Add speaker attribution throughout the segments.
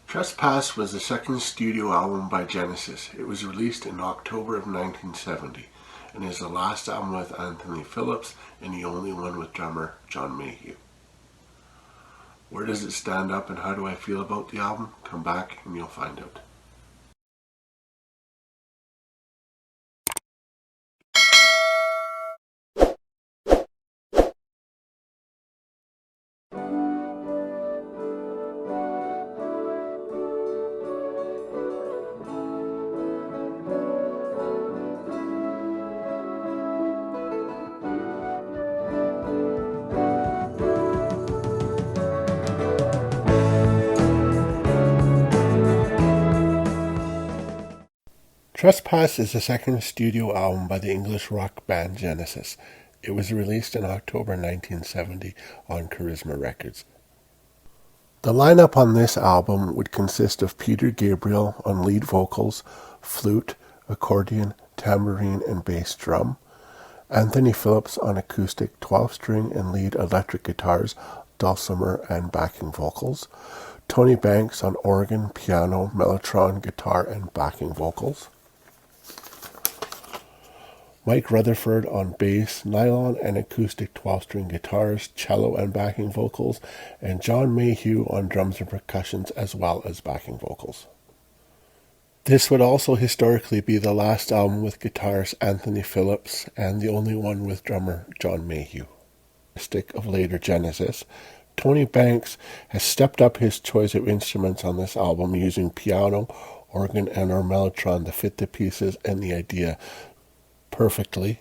Speaker 1: Trespass was the second studio album by Genesis. It was released in October of 1970 and is the last album with Anthony Phillips and the only one with drummer John Mayhew. Where does it stand up and how do I feel about the album? Come back and you'll find out. Trespass is the second studio album by the English rock band Genesis. It was released in October 1970 on Charisma Records. The lineup on this album would consist of Peter Gabriel on lead vocals, flute, accordion, tambourine, and bass drum, Anthony Phillips on acoustic 12-string and lead electric guitars, dulcimer, and backing vocals, Tony Banks on organ, piano, mellotron, guitar, and backing vocals, Mike Rutherford on bass, nylon and acoustic 12-string guitars, cello and backing vocals, and John Mayhew on drums and percussions as well as backing vocals. This would also historically be the last album with guitarist Anthony Phillips and the only one with drummer John Mayhew. Of later Genesis, Tony Banks has stepped up his choice of instruments on this album using piano, organ, and or mellotron to fit the pieces and the idea perfectly.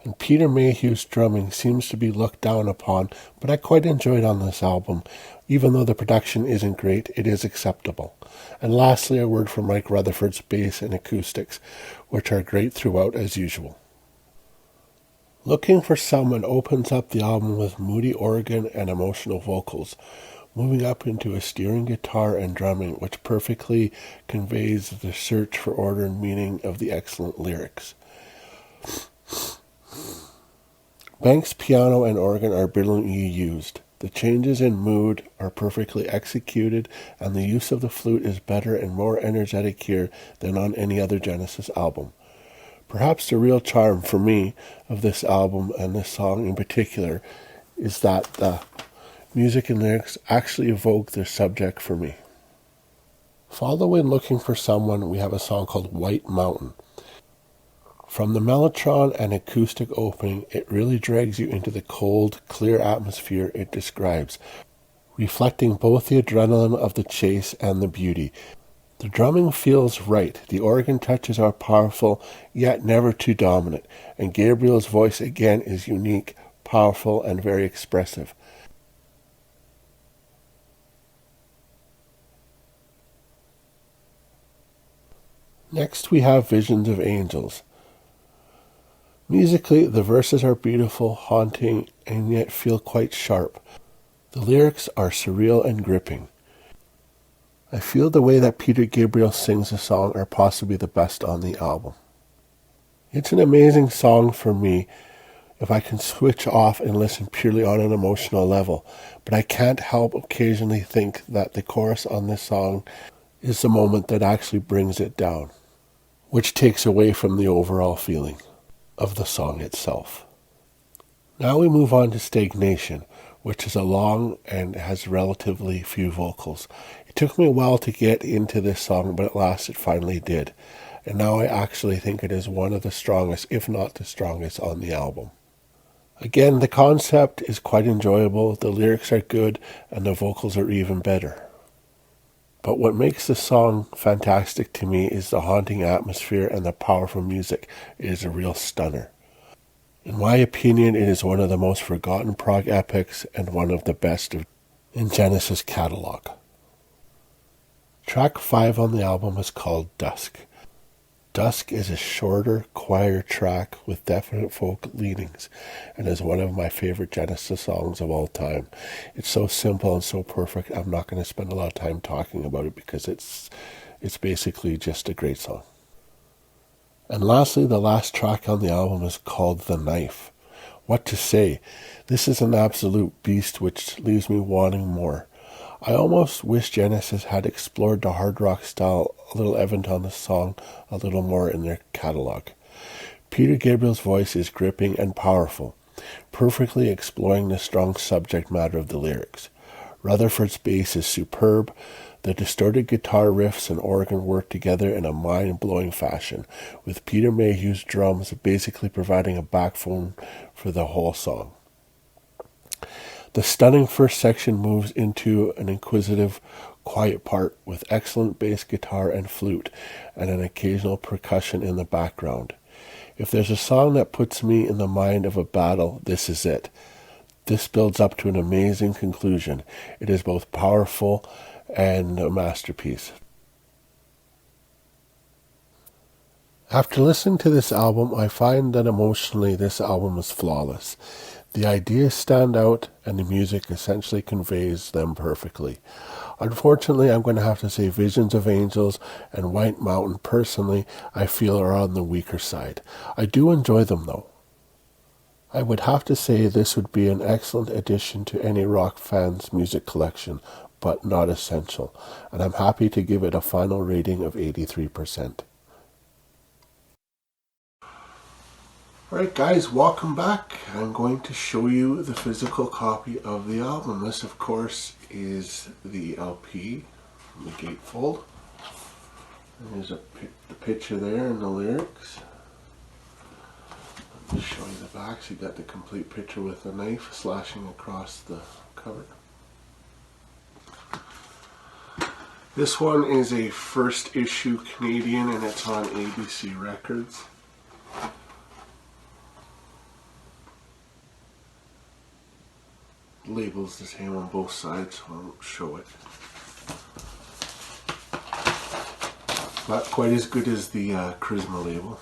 Speaker 1: And Peter Mayhew's drumming seems to be looked down upon, but I quite enjoyed on this album. Even though the production isn't great, it is acceptable. And lastly, a word for Mike Rutherford's bass and acoustics, which are great throughout as usual. Looking for Someone opens up the album with moody organ and emotional vocals, moving up into a steering guitar and drumming, which perfectly conveys the search for order and meaning of the excellent lyrics. Banks' piano and organ are brilliantly used. The changes in mood are perfectly executed, and the use of the flute is better and more energetic here than on any other Genesis album. Perhaps the real charm for me of this album and this song in particular is that the music and lyrics actually evoke their subject for me. Following Looking for Someone, we have a song called White Mountain. From the mellotron and acoustic opening, it really drags you into the cold, clear atmosphere it describes, reflecting both the adrenaline of the chase and the beauty. The drumming feels right, the organ touches are powerful, yet never too dominant, and Gabriel's voice again is unique, powerful, and very expressive. Next we have Visions of Angels. Musically, the verses are beautiful, haunting, and yet feel quite sharp. The lyrics are surreal and gripping. I feel the way that Peter Gabriel sings the song are possibly the best on the album. It's an amazing song for me if I can switch off and listen purely on an emotional level, but I can't help occasionally think that the chorus on this song is the moment that actually brings it down, which takes away from the overall feeling of the song itself. Now we move on to Stagnation, which is a long and has relatively few vocals. It took me a while to get into this song, but at last it finally did. And now I actually think it is one of the strongest, if not the strongest, on the album. Again, the concept is quite enjoyable, the lyrics are good, and the vocals are even better. But what makes the song fantastic to me is the haunting atmosphere and the powerful music. It is a real stunner. In my opinion, it is one of the most forgotten prog epics and one of the best in Genesis' catalog. Track 5 on the album is called Dusk. Dusk is a shorter, quieter track with definite folk leanings and is one of my favorite Genesis songs of all time. It's so simple and so perfect, I'm not going to spend a lot of time talking about it because it's basically just a great song. And lastly, the last track on the album is called The Knife. What to say? This is an absolute beast which leaves me wanting more. I almost wish Genesis had explored the hard rock style a little evident on the song a little more in their catalog. Peter Gabriel's voice is gripping and powerful, perfectly exploring the strong subject matter of the lyrics. Rutherford's bass is superb. The distorted guitar riffs and organ work together in a mind-blowing fashion, with Peter Mayhew's drums basically providing a backbone for the whole song. The stunning first section moves into an inquisitive, quiet part with excellent bass guitar and flute, and an occasional percussion in the background. If there's a song that puts me in the mind of a battle, this is it. This builds up to an amazing conclusion. It is both powerful and a masterpiece. After listening to this album, I find that emotionally this album is flawless. The ideas stand out, and the music essentially conveys them perfectly. Unfortunately, I'm going to have to say Visions of Angels and White Mountain, personally, I feel are on the weaker side. I do enjoy them, though. I would have to say this would be an excellent addition to any rock fan's music collection, but not essential, and I'm happy to give it a final rating of 83%. Alright guys, welcome back. I'm going to show you the physical copy of the album. This of course is the LP, the gatefold. And there's the picture there and the lyrics. I'll just show you the back. So you got the complete picture with a knife slashing across the cover. This one is a first issue Canadian and it's on ABC Records. Label's the same on both sides, so I won't show it. Not quite as good as the Charisma label.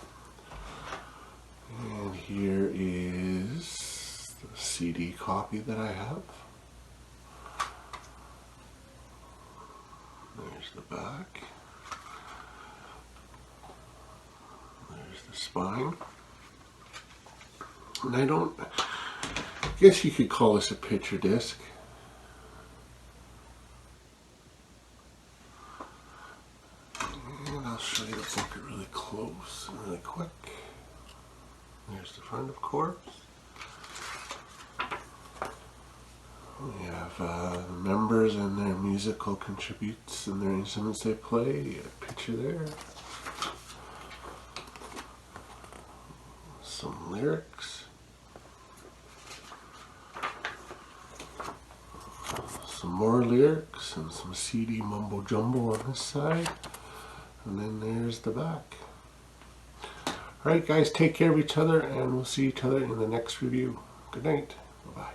Speaker 1: And here is the CD copy that I have. There's the back. There's the spine. And I guess you could call this a picture disc. And I'll show you the book really close and really quick. Here's the front, of course. We have members and their musical contributes and their instruments they play. You got a picture there. Some lyrics. Some more lyrics and some CD mumbo jumbo on this side. And then there's the back. Alright guys, take care of each other and we'll see each other in the next review. Good night. Bye-bye.